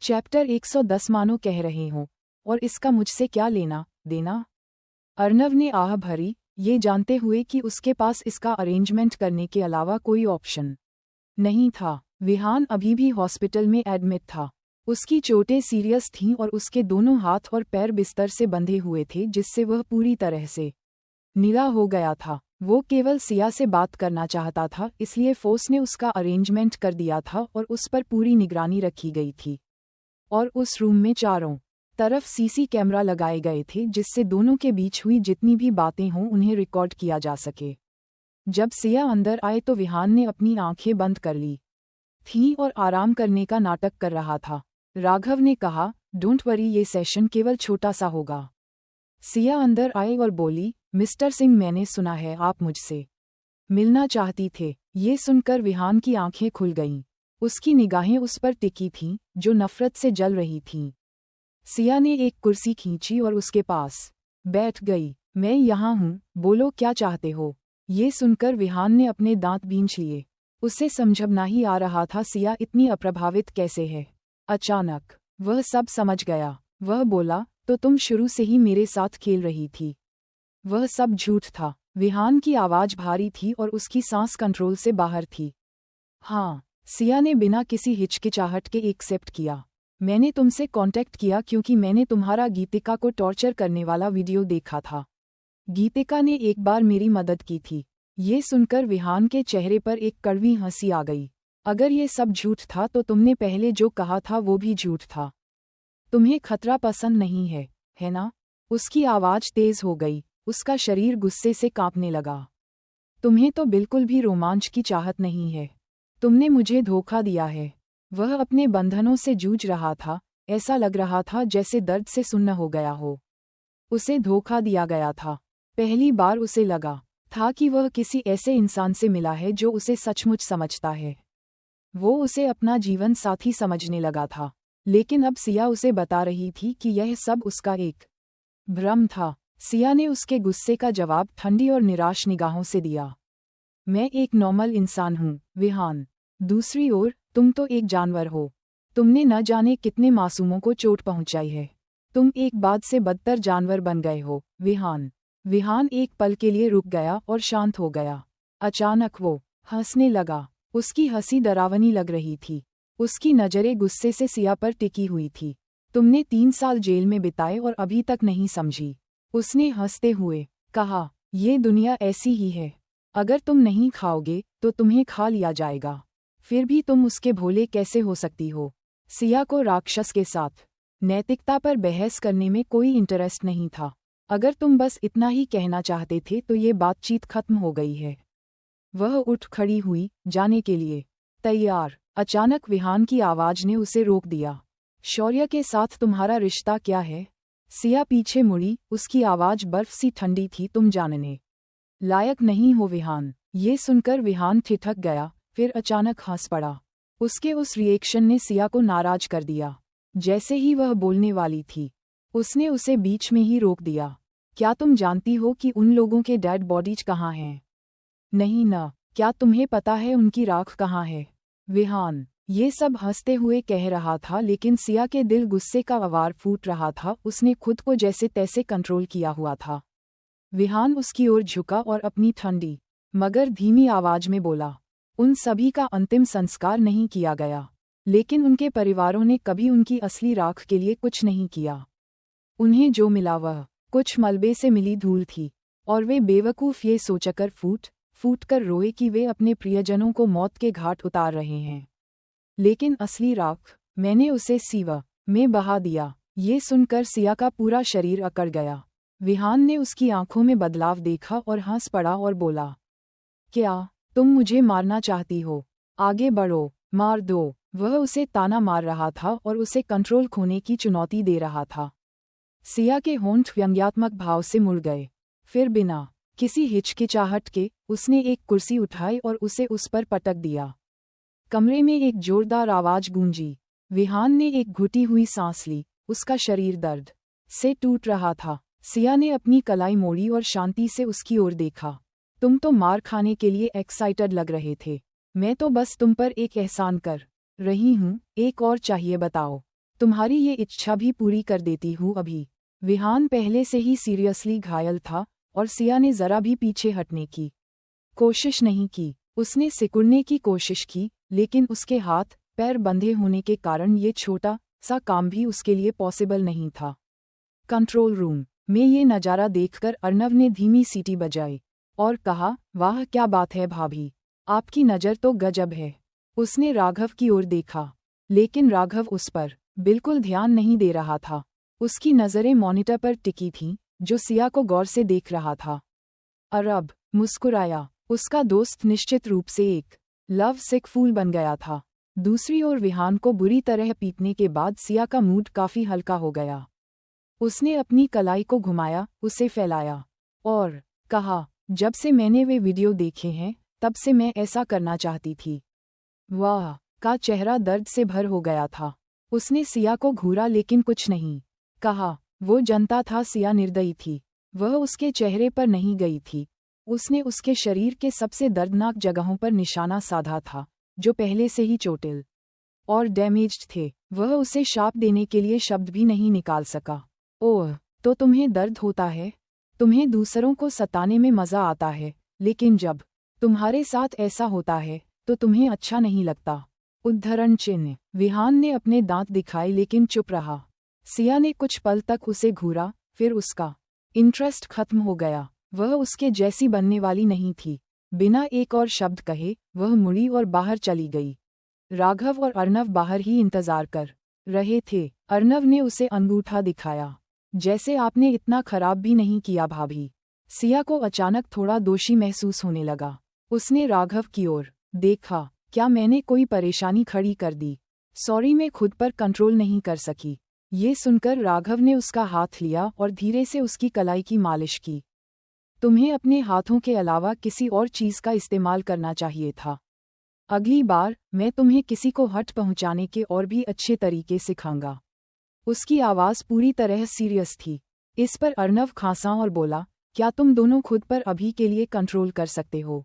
Chapter 110 मानो कह रहे हो, और इसका मुझसे क्या लेना देना। अर्नव ने आह भरी, ये जानते हुए कि उसके पास इसका अरेंजमेंट करने के अलावा कोई ऑप्शन नहीं था। विहान अभी भी हॉस्पिटल में एडमिट था। उसकी चोटें सीरियस थीं और उसके दोनों हाथ और पैर बिस्तर से बंधे हुए थे, जिससे वह पूरी तरह से नीला हो गया था। वो केवल सिया से बात करना चाहता था, इसलिए फोर्स ने उसका अरेंजमेंट कर दिया था और उस पर पूरी निगरानी रखी गई थी। और उस रूम में चारों तरफ सीसी कैमरा लगाए गए थे, जिससे दोनों के बीच हुई जितनी भी बातें हों उन्हें रिकॉर्ड किया जा सके। जब सिया अंदर आए तो विहान ने अपनी आंखें बंद कर ली थी और आराम करने का नाटक कर रहा था। राघव ने कहा, डोंट वरी, ये सेशन केवल छोटा सा होगा। सिया अंदर आई और बोली, मिस्टर सिंह, मैंने सुना है आप मुझसे मिलना चाहती थे। ये सुनकर विहान की आंखें खुल गईं। उसकी निगाहें उस पर टिकी थीं, जो नफरत से जल रही थीं। सिया ने एक कुर्सी खींची और उसके पास बैठ गई। मैं यहाँ हूँ, बोलो क्या चाहते हो। ये सुनकर विहान ने अपने दांत बींच लिए। उसे समझना ही आ रहा था सिया इतनी अप्रभावित कैसे है। अचानक वह सब समझ गया। वह बोला, तो तुम शुरू से ही मेरे साथ खेल रही थी। वह सब झूठ था। विहान की आवाज भारी थी और उसकी सांस कंट्रोल से बाहर थी। हाँ, सिया ने बिना किसी हिचकिचाहट के एक्सेप्ट किया। मैंने तुमसे कांटेक्ट किया क्योंकि मैंने तुम्हारा गीतिका को टॉर्चर करने वाला वीडियो देखा था। गीतिका ने एक बार मेरी मदद की थी। ये सुनकर विहान के चेहरे पर एक कड़वी हंसी आ गई। अगर ये सब झूठ था तो तुमने पहले जो कहा था वो भी झूठ था। तुम्हें खतरा पसंद नहीं है ना? उसकी आवाज तेज हो गई। उसका शरीर गुस्से से कांपने लगा। तुम्हें तो बिल्कुल भी रोमांच की चाहत नहीं है। तुमने मुझे धोखा दिया है। वह अपने बंधनों से जूझ रहा था। ऐसा लग रहा था जैसे दर्द से सुन्न हो गया हो। उसे धोखा दिया गया था। पहली बार उसे लगा था कि वह किसी ऐसे इंसान से मिला है जो उसे सचमुच समझता है। वो उसे अपना जीवन साथी समझने लगा था। लेकिन अब सिया उसे बता रही थी कि यह सब उसका एक भ्रम था। सिया ने उसके गुस्से का जवाब ठंडी और निराश निगाहों से दिया। मैं एक नॉर्मल इंसान हूँ, विहान। दूसरी ओर तुम तो एक जानवर हो। तुमने न जाने कितने मासूमों को चोट पहुंचाई है। तुम एक बाद से बदतर जानवर बन गए हो, विहान। विहान एक पल के लिए रुक गया और शांत हो गया। अचानक वो हंसने लगा। उसकी हंसी डरावनी लग रही थी। उसकी नजरें गुस्से से सिया पर टिकी हुई थी। तुमने 3 साल जेल में बिताए और अभी तक नहीं समझी। उसने हंसते हुए कहा, ये दुनिया ऐसी ही है। अगर तुम नहीं खाओगे तो तुम्हें खा लिया जाएगा। फिर भी तुम उसके भोले कैसे हो सकती हो? सिया को राक्षस के साथ नैतिकता पर बहस करने में कोई इंटरेस्ट नहीं था। अगर तुम बस इतना ही कहना चाहते थे तो ये बातचीत खत्म हो गई है। वह उठ खड़ी हुई, जाने के लिए तैयार। अचानक विहान की आवाज ने उसे रोक दिया। शौर्य के साथ तुम्हारा रिश्ता क्या है? सिया पीछे मुड़ी, उसकी आवाज बर्फ सी ठंडी थी। तुम जानने लायक नहीं हो, विहान। ये सुनकर विहान ठिठक गया, फिर अचानक हंस पड़ा। उसके उस रिएक्शन ने सिया को नाराज कर दिया। जैसे ही वह बोलने वाली थी, उसने उसे बीच में ही रोक दिया। क्या तुम जानती हो कि उन लोगों के डेड बॉडीज कहाँ हैं? नहीं न। क्या तुम्हें पता है उनकी राख कहाँ है? विहान ये सब हंसते हुए कह रहा था, लेकिन सिया के दिल गुस्से का अवार फूट रहा था। उसने खुद को जैसे तैसे कंट्रोल किया हुआ था। विहान उसकी ओर झुका और अपनी ठंडी मगर धीमी आवाज में बोला, उन सभी का अंतिम संस्कार नहीं किया गया, लेकिन उनके परिवारों ने कभी उनकी असली राख के लिए कुछ नहीं किया। उन्हें जो मिला वह कुछ मलबे से मिली धूल थी, और वे बेवकूफ़ ये सोचकर फूट कर रोए कि वे अपने प्रियजनों को मौत के घाट उतार रहे हैं। लेकिन असली राख मैंने उसे सीवा में बहा दिया। ये सुनकर सिया का पूरा शरीर अकड़ गया। विहान ने उसकी आंखों में बदलाव देखा और हंस पड़ा और बोला, क्या तुम मुझे मारना चाहती हो? आगे बढ़ो, मार दो। वह उसे ताना मार रहा था और उसे कंट्रोल खोने की चुनौती दे रहा था। सिया के होंठ व्यंग्यात्मक भाव से मुड़ गए। फिर बिना किसी हिचकिचाहट के उसने एक कुर्सी उठाई और उसे उस पर पटक दिया। कमरे में एक जोरदार आवाज गूंजी। विहान ने एक घुटी हुई सांस ली। उसका शरीर दर्द से टूट रहा था। सिया ने अपनी कलाई मोड़ी और शांति से उसकी ओर देखा। तुम तो मार खाने के लिए एक्साइटेड लग रहे थे। मैं तो बस तुम पर एक एहसान कर रही हूँ। एक और चाहिए बताओ। तुम्हारी ये इच्छा भी पूरी कर देती हूँ अभी। विहान पहले से ही सीरियसली घायल था और सिया ने जरा भी पीछे हटने की कोशिश नहीं की। उसने सिकुड़ने की कोशिश की, लेकिन उसके हाथ पैर बंधे होने के कारण ये छोटा सा काम भी उसके लिए पॉसिबल नहीं था। कंट्रोल रूम में ये नज़ारा देखकर अर्नव ने धीमी सीटी बजाई और कहा, वाह क्या बात है भाभी, आपकी नज़र तो गजब है। उसने राघव की ओर देखा, लेकिन राघव उस पर बिल्कुल ध्यान नहीं दे रहा था। उसकी नज़रें मॉनिटर पर टिकी थीं, जो सिया को गौर से देख रहा था। अरब मुस्कुराया। उसका दोस्त निश्चित रूप से एक लव सिक फूल बन गया था। दूसरी ओर विहान को बुरी तरह पीटने के बाद सिया का मूड काफी हल्का हो गया। उसने अपनी कलाई को घुमाया, उसे फैलाया और कहा, जब से मैंने वे वीडियो देखे हैं तब से मैं ऐसा करना चाहती थी। वाह का चेहरा दर्द से भर हो गया था। उसने सिया को घूरा लेकिन कुछ नहीं कहा। वो जानता था सिया निर्दयी थी। वह उसके चेहरे पर नहीं गई थी। उसने उसके शरीर के सबसे दर्दनाक जगहों पर निशाना साधा था, जो पहले से ही चोटिल और डैमेज्ड थे। वह उसे शाप देने के लिए शब्द भी नहीं निकाल सका। ओह, तो तुम्हें दर्द होता है? तुम्हें दूसरों को सताने में मज़ा आता है, लेकिन जब तुम्हारे साथ ऐसा होता है तो तुम्हें अच्छा नहीं लगता। उद्धरण चिन्ह। विहान ने अपने दांत दिखाए लेकिन चुप रहा। सिया ने कुछ पल तक उसे घूरा, फिर उसका इंटरेस्ट खत्म हो गया। वह उसके जैसी बनने वाली नहीं थी। बिना एक और शब्द कहे वह मुड़ी और बाहर चली गई। राघव और अर्नव बाहर ही इंतजार कर रहे थे। अर्नव ने उसे अंगूठा दिखाया, जैसे आपने इतना खराब भी नहीं किया भाभी। सिया को अचानक थोड़ा दोषी महसूस होने लगा। उसने राघव की ओर देखा। क्या मैंने कोई परेशानी खड़ी कर दी? सॉरी, मैं खुद पर कंट्रोल नहीं कर सकी। ये सुनकर राघव ने उसका हाथ लिया और धीरे से उसकी कलाई की मालिश की। तुम्हें अपने हाथों के अलावा किसी और चीज़ का इस्तेमाल करना चाहिए था। अगली बार मैं तुम्हें किसी को हर्ट पहुंचाने के और भी अच्छे तरीके सिखाऊंगा। उसकी आवाज़ पूरी तरह सीरियस थी। इस पर अर्नव खांसा और बोला, क्या तुम दोनों खुद पर अभी के लिए कंट्रोल कर सकते हो?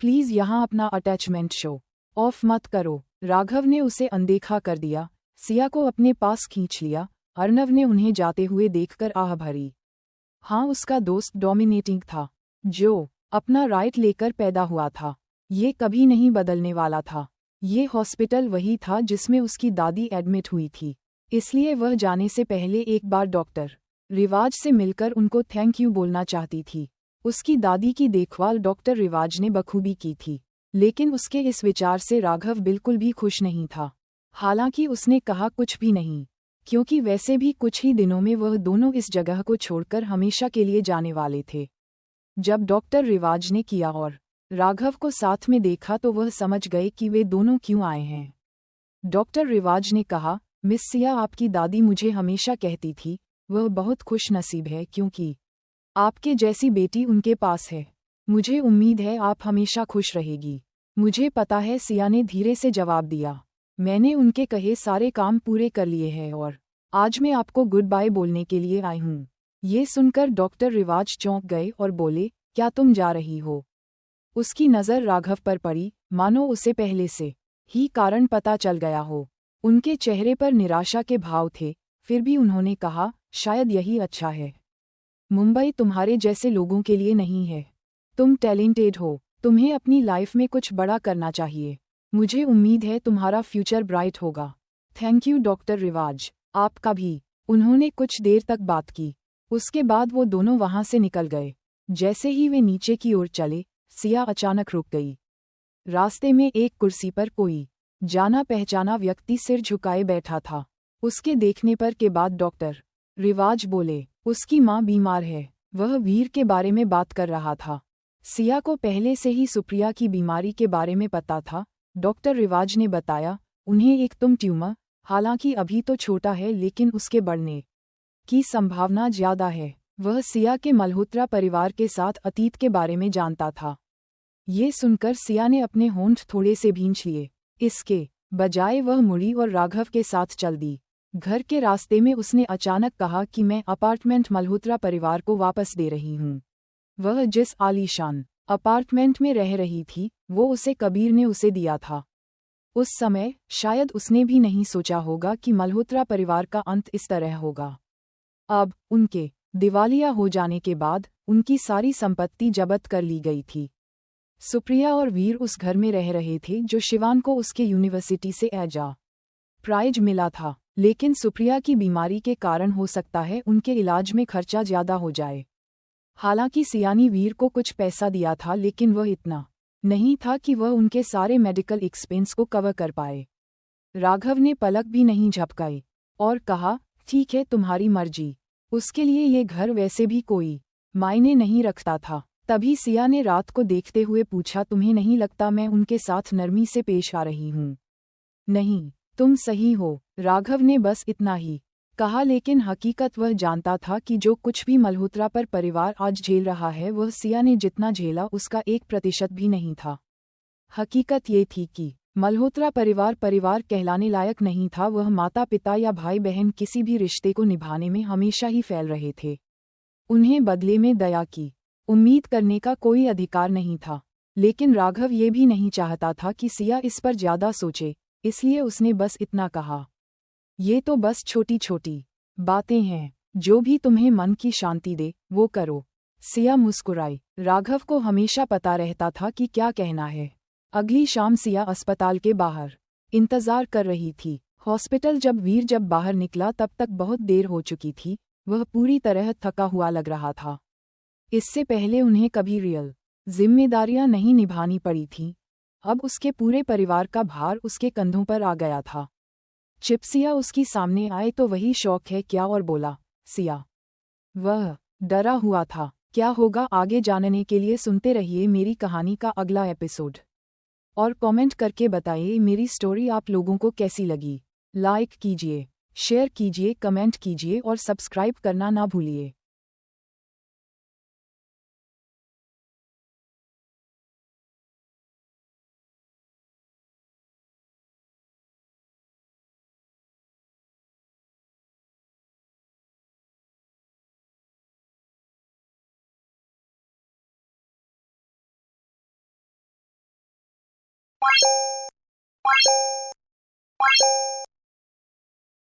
प्लीज़ यहाँ अपना अटैचमेंट शो ऑफ मत करो। राघव ने उसे अनदेखा कर दिया। सिया को अपने पास खींच लिया। अर्नव ने उन्हें जाते हुए देखकर आह भरी। हाँ, उसका दोस्त डोमिनेटिंग था, जो अपना राइट लेकर पैदा हुआ था। ये कभी नहीं बदलने वाला था। ये हॉस्पिटल वही था जिसमें उसकी दादी एडमिट हुई थी, इसलिए वह जाने से पहले एक बार डॉक्टर रिवाज से मिलकर उनको थैंक यू बोलना चाहती थी। उसकी दादी की देखभाल डॉक्टर रिवाज ने बखूबी की थी, लेकिन उसके इस विचार से राघव बिल्कुल भी खुश नहीं था। हालांकि उसने कहा कुछ भी नहीं, क्योंकि वैसे भी कुछ ही दिनों में वह दोनों इस जगह को छोड़कर हमेशा के लिए जाने वाले थे। जब डॉक्टर रिवाज ने किया और राघव को साथ में देखा तो वह समझ गए कि वे दोनों क्यों आए हैं। डॉक्टर रिवाज ने कहा, मिस सिया, आपकी दादी मुझे हमेशा कहती थी वह बहुत खुश नसीब है क्योंकि आपके जैसी बेटी उनके पास है। मुझे उम्मीद है आप हमेशा खुश रहेगी। मुझे पता है, सिया ने धीरे से जवाब दिया। मैंने उनके कहे सारे काम पूरे कर लिए हैं और आज मैं आपको गुड बाय बोलने के लिए आई हूँ। ये सुनकर डॉक्टर रिवाज चौंक गए और बोले, क्या तुम जा रही हो? उसकी नज़र राघव पर पड़ी, मानो उसे पहले से ही कारण पता चल गया हो। उनके चेहरे पर निराशा के भाव थे, फिर भी उन्होंने कहा, शायद यही अच्छा है। मुंबई तुम्हारे जैसे लोगों के लिए नहीं है। तुम टैलेंटेड हो, तुम्हें अपनी लाइफ में कुछ बड़ा करना चाहिए। मुझे उम्मीद है तुम्हारा फ्यूचर ब्राइट होगा। थैंक यू डॉक्टर रिवाज, आपका भी। उन्होंने कुछ देर तक बात की, उसके बाद वो दोनों वहां से निकल गए। जैसे ही वे नीचे की ओर चले, सिया अचानक रुक गई। रास्ते में एक कुर्सी पर कोई जाना पहचाना व्यक्ति सिर झुकाए बैठा था। उसके देखने पर के बाद डॉक्टर रिवाज बोले, उसकी माँ बीमार है। वह वीर के बारे में बात कर रहा था। सिया को पहले से ही सुप्रिया की बीमारी के बारे में पता था। डॉक्टर रिवाज ने बताया, उन्हें एक ट्यूमर, हालांकि अभी तो छोटा है लेकिन उसके बढ़ने की संभावना ज्यादा है। वह सिया के मल्होत्रा परिवार के साथ अतीत के बारे में जानता था। ये सुनकर सिया ने अपने होंठ थोड़े से भींच लिए। इसके बजाय वह मुड़ी और राघव के साथ चल दी। घर के रास्ते में उसने अचानक कहा कि मैं अपार्टमेंट मल्होत्रा परिवार को वापस दे रही हूँ। वह जिस आलीशान अपार्टमेंट में रह रही थी वो उसे कबीर ने उसे दिया था। उस समय शायद उसने भी नहीं सोचा होगा कि मल्होत्रा परिवार का अंत इस तरह होगा। अब उनके दिवालिया हो जाने के बाद उनकी सारी संपत्ति जब्त कर ली गई थी। सुप्रिया और वीर उस घर में रह रहे थे जो शिवान को उसके यूनिवर्सिटी से एजा प्राइज मिला था, लेकिन सुप्रिया की बीमारी के कारण हो सकता है उनके इलाज में खर्चा ज्यादा हो जाए। हालांकि सियानी वीर को कुछ पैसा दिया था, लेकिन वह इतना नहीं था कि वह उनके सारे मेडिकल एक्सपेंस को कवर कर पाए। राघव ने पलक भी नहीं झपकाई और कहा, ठीक है, तुम्हारी मर्जी। उसके लिए ये घर वैसे भी कोई मायने नहीं रखता था। तभी सिया ने रात को देखते हुए पूछा, तुम्हें नहीं लगता मैं उनके साथ नरमी से पेश आ रही हूँ? नहीं, तुम सही हो, राघव ने बस इतना ही कहा, लेकिन हकीकत वह जानता था कि जो कुछ भी मल्होत्रा पर परिवार आज झेल रहा है वह सिया ने जितना झेला उसका 1% भी नहीं था। हकीकत ये थी कि मल्होत्रा परिवार परिवार कहलाने लायक नहीं था। वह माता पिता या भाई बहन किसी भी रिश्ते को निभाने में हमेशा ही फैल रहे थे। उन्हें बदले में दया की उम्मीद करने का कोई अधिकार नहीं था। लेकिन राघव ये भी नहीं चाहता था कि सिया इस पर ज्यादा सोचे, इसलिए उसने बस इतना कहा, ये तो बस छोटी छोटी बातें हैं, जो भी तुम्हें मन की शांति दे वो करो। सिया मुस्कुराई। राघव को हमेशा पता रहता था कि क्या कहना है। अगली शाम सिया अस्पताल के बाहर इंतजार कर रही थी। हॉस्पिटल जब बाहर निकला तब तक बहुत देर हो चुकी थी। वह पूरी तरह थका हुआ लग रहा था। इससे पहले उन्हें कभी रियल जिम्मेदारियां नहीं निभानी पड़ी थीं। अब उसके पूरे परिवार का भार उसके कंधों पर आ गया था। चिपसिया उसकी सामने आए तो वही शौक है क्या, और बोला, सिया। वह डरा हुआ था। क्या होगा आगे जानने के लिए सुनते रहिए मेरी कहानी का अगला एपिसोड। और कमेंट करके बताइए मेरी स्टोरी आप लोगों को कैसी लगी। लाइक कीजिए, शेयर कीजिए, कमेंट कीजिए और सब्सक्राइब करना ना भूलिए।